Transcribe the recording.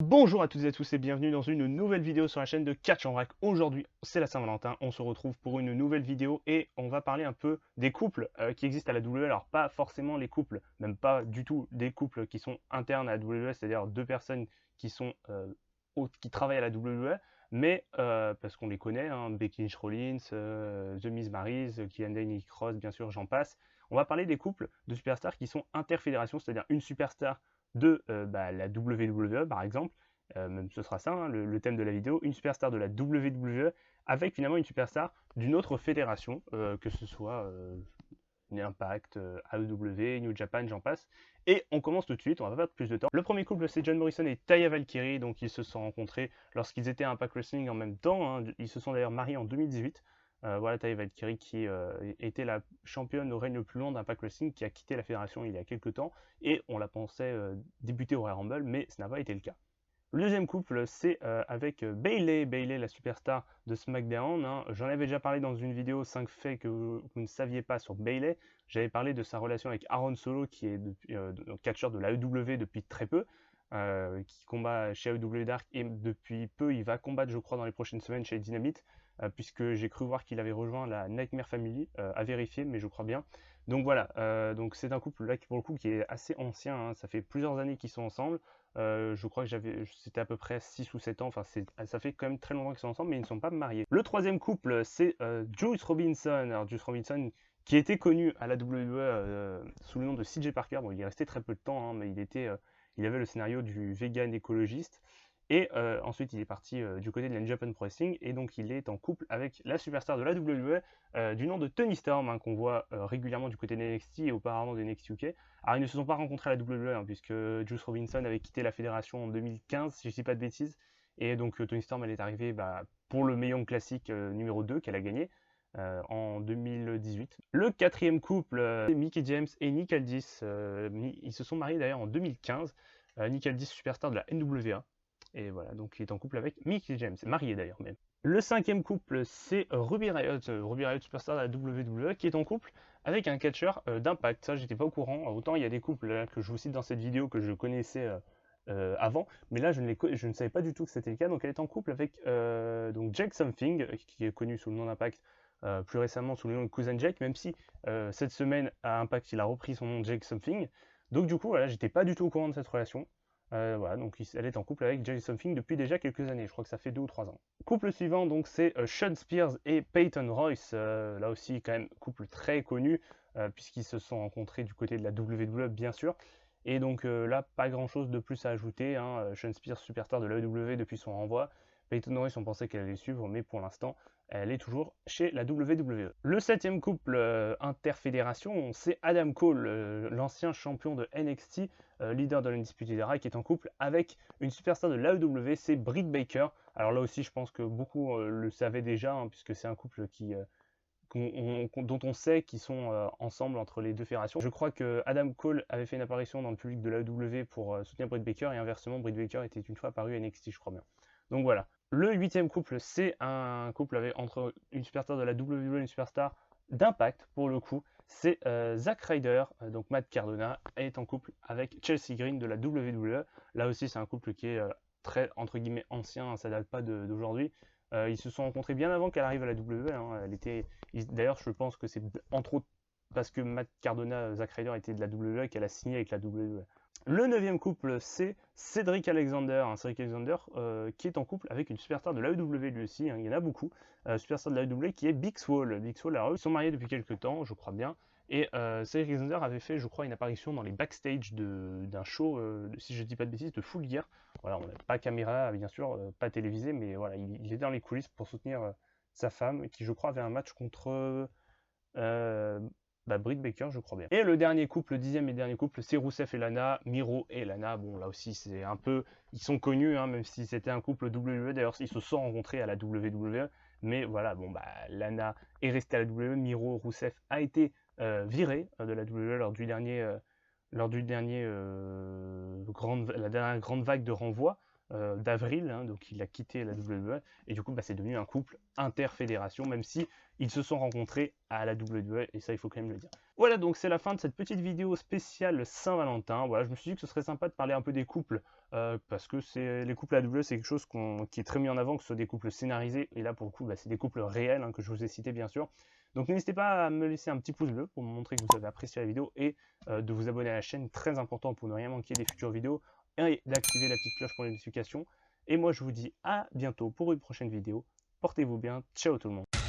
Bonjour à toutes et à tous et bienvenue dans une nouvelle vidéo sur la chaîne de Catch en Vrac. Aujourd'hui, c'est la Saint-Valentin, on se retrouve pour une nouvelle vidéo et on va parler un peu des couples qui existent à la WWE. Alors pas forcément les couples, même pas du tout des couples qui sont internes à la WWE, c'est-à-dire deux personnes qui sont qui travaillent à la WWE, mais parce qu'on les connaît, hein, Becky Lynch Rollins, The Miz Maryse, Killian Dane, Nikki Cross, bien sûr, j'en passe. On va parler des couples de superstars qui sont interfédérations, c'est-à-dire une superstar de la WWE par exemple, même ce sera ça hein, le thème de la vidéo, une superstar de la WWE avec finalement une superstar d'une autre fédération, que ce soit Impact, AEW, New Japan, j'en passe. Et on commence tout de suite, on va pas perdre plus de temps. Le premier couple c'est John Morrison et Taya Valkyrie, donc ils se sont rencontrés lorsqu'ils étaient à Impact Wrestling en même temps, hein. Ils se sont d'ailleurs mariés en 2018. Voilà, Taya Valkyrie qui était la championne au règne le plus long d'Impact Wrestling, qui a quitté la fédération il y a quelques temps, et on la pensait débuter au Royal Rumble, mais ce n'a pas été le cas. Le deuxième couple, c'est avec Bayley, Bayley la superstar de SmackDown, hein. J'en avais déjà parlé dans une vidéo 5 faits que vous ne saviez pas sur Bayley. J'avais parlé de sa relation avec Aaron Solo, qui est catcheur de l'AEW depuis très peu, qui combat chez AEW Dark, et depuis peu il va combattre, je crois, dans les prochaines semaines chez Dynamite, puisque j'ai cru voir qu'il avait rejoint la Nightmare Family, à vérifier, mais je crois bien. Donc voilà, donc c'est un couple là qui pour le coup qui est assez ancien, hein. Ça fait plusieurs années qu'ils sont ensemble. Je crois que c'était à peu près 6 ou 7 ans, enfin ça fait quand même très longtemps qu'ils sont ensemble, mais ils ne sont pas mariés. Le troisième couple, c'est Juice Robinson. Alors Juice Robinson, qui était connu à la WWE sous le nom de CJ Parker, bon il est resté très peu de temps, hein, mais il avait le scénario du vegan écologiste. Et ensuite, il est parti du côté de la New Japan Pro Wrestling, et donc il est en couple avec la superstar de la WWE du nom de Toni Storm, hein, qu'on voit régulièrement du côté de NXT et auparavant de NXT UK. Alors, ils ne se sont pas rencontrés à la WWE, hein, puisque Juice Robinson avait quitté la fédération en 2015, si je ne dis pas de bêtises, et donc Toni Storm, elle est arrivée pour le Mae Young Classic numéro 2 qu'elle a gagné en 2018. Le quatrième couple, c'est Mickie James et Nick Aldis. Ils se sont mariés d'ailleurs en 2015. Nick Aldis, superstar de la NWA. Et voilà, donc il est en couple avec Mickie James, marié d'ailleurs même. Le cinquième couple, c'est Ruby Riott, superstar de la WWE, qui est en couple avec un catcheur d'Impact. Ça, j'étais pas au courant. Autant il y a des couples là, que je vous cite dans cette vidéo que je connaissais avant, mais là je ne savais pas du tout que c'était le cas. Donc elle est en couple avec donc Jake Something, qui est connu sous le nom d'Impact, plus récemment sous le nom de Cousin Jake, même si cette semaine à Impact il a repris son nom de Jake Something. Donc du coup, voilà, j'étais pas du tout au courant de cette relation. Voilà, donc elle est en couple avec Jay Something depuis déjà quelques années, je crois que ça fait 2 ou 3 ans. Couple suivant, donc c'est Shawn Spears et Peyton Royce, là aussi quand même couple très connu, puisqu'ils se sont rencontrés du côté de la WWE bien sûr. Et donc là, pas grand chose de plus à ajouter, hein. Shawn Spears, superstar de la WWE depuis son renvoi. Peyton Royce, on pensait qu'elle allait suivre, mais pour l'instant, elle est toujours chez la WWE. Le septième couple interfédération, c'est Adam Cole, l'ancien champion de NXT, leader de l'Undisputed Era, qui est en couple avec une superstar de l'AEW, c'est Britt Baker. Alors là aussi, je pense que beaucoup le savaient déjà, hein, puisque c'est un couple dont on sait qu'ils sont ensemble entre les deux fédérations. Je crois que Adam Cole avait fait une apparition dans le public de l'AEW pour soutenir Britt Baker, et inversement, Britt Baker était une fois apparu à NXT, je crois bien. Donc voilà. Le huitième couple, c'est un couple entre une superstar de la WWE et une superstar d'Impact, pour le coup. C'est Zack Ryder, donc Matt Cardona, est en couple avec Chelsea Green de la WWE. Là aussi, c'est un couple qui est très, entre guillemets, ancien, ça date pas d'aujourd'hui. Ils se sont rencontrés bien avant qu'elle arrive à la WWE, hein. D'ailleurs, je pense que c'est entre autres parce que Matt Cardona, Zack Ryder était de la WWE qu'elle a signé avec la WWE. Le neuvième couple, c'est Cedric Alexander, hein, Cedric Alexander qui est en couple avec une superstar de l'AEW lui aussi, hein, il y en a beaucoup, superstar de l'AEW qui est Big Swole. Big Swole, alors eux, ils sont mariés depuis quelques temps, je crois bien, et Cedric Alexander avait fait, je crois, une apparition dans les backstage d'un show, si je dis pas de bêtises, de Full Gear. Voilà, on n'a pas caméra, bien sûr, pas télévisé, mais voilà, il était dans les coulisses pour soutenir sa femme, qui je crois avait un match contre Britt Baker, je crois bien. Et le dernier couple, le dixième et dernier couple, c'est Rousseff et Lana, Miro et Lana. Bon, là aussi, c'est un peu. Ils sont connus, hein, même si c'était un couple WWE. D'ailleurs, ils se sont rencontrés à la WWE. Mais voilà, bon, Lana est restée à la WWE. Miro Rousseff a été viré de la WWE lors du dernier. La dernière grande vague de renvoi. d'avril, hein, donc il a quitté la WWE, et du coup bah, c'est devenu un couple interfédération, même si ils se sont rencontrés à la WWE, et ça il faut quand même le dire. Voilà, donc c'est la fin de cette petite vidéo spéciale Saint-Valentin. Voilà, je me suis dit que ce serait sympa de parler un peu des couples, parce que les couples à la WWE, c'est quelque chose qui est très mis en avant, que ce soit des couples scénarisés, et là pour le coup, bah, c'est des couples réels, hein, que je vous ai cités bien sûr. Donc n'hésitez pas à me laisser un petit pouce bleu pour me montrer que vous avez apprécié la vidéo, et de vous abonner à la chaîne, très important pour ne rien manquer des futures vidéos, et d'activer la petite cloche pour les notifications. Et moi je vous dis à bientôt pour une prochaine vidéo. Portez-vous bien, ciao tout le monde.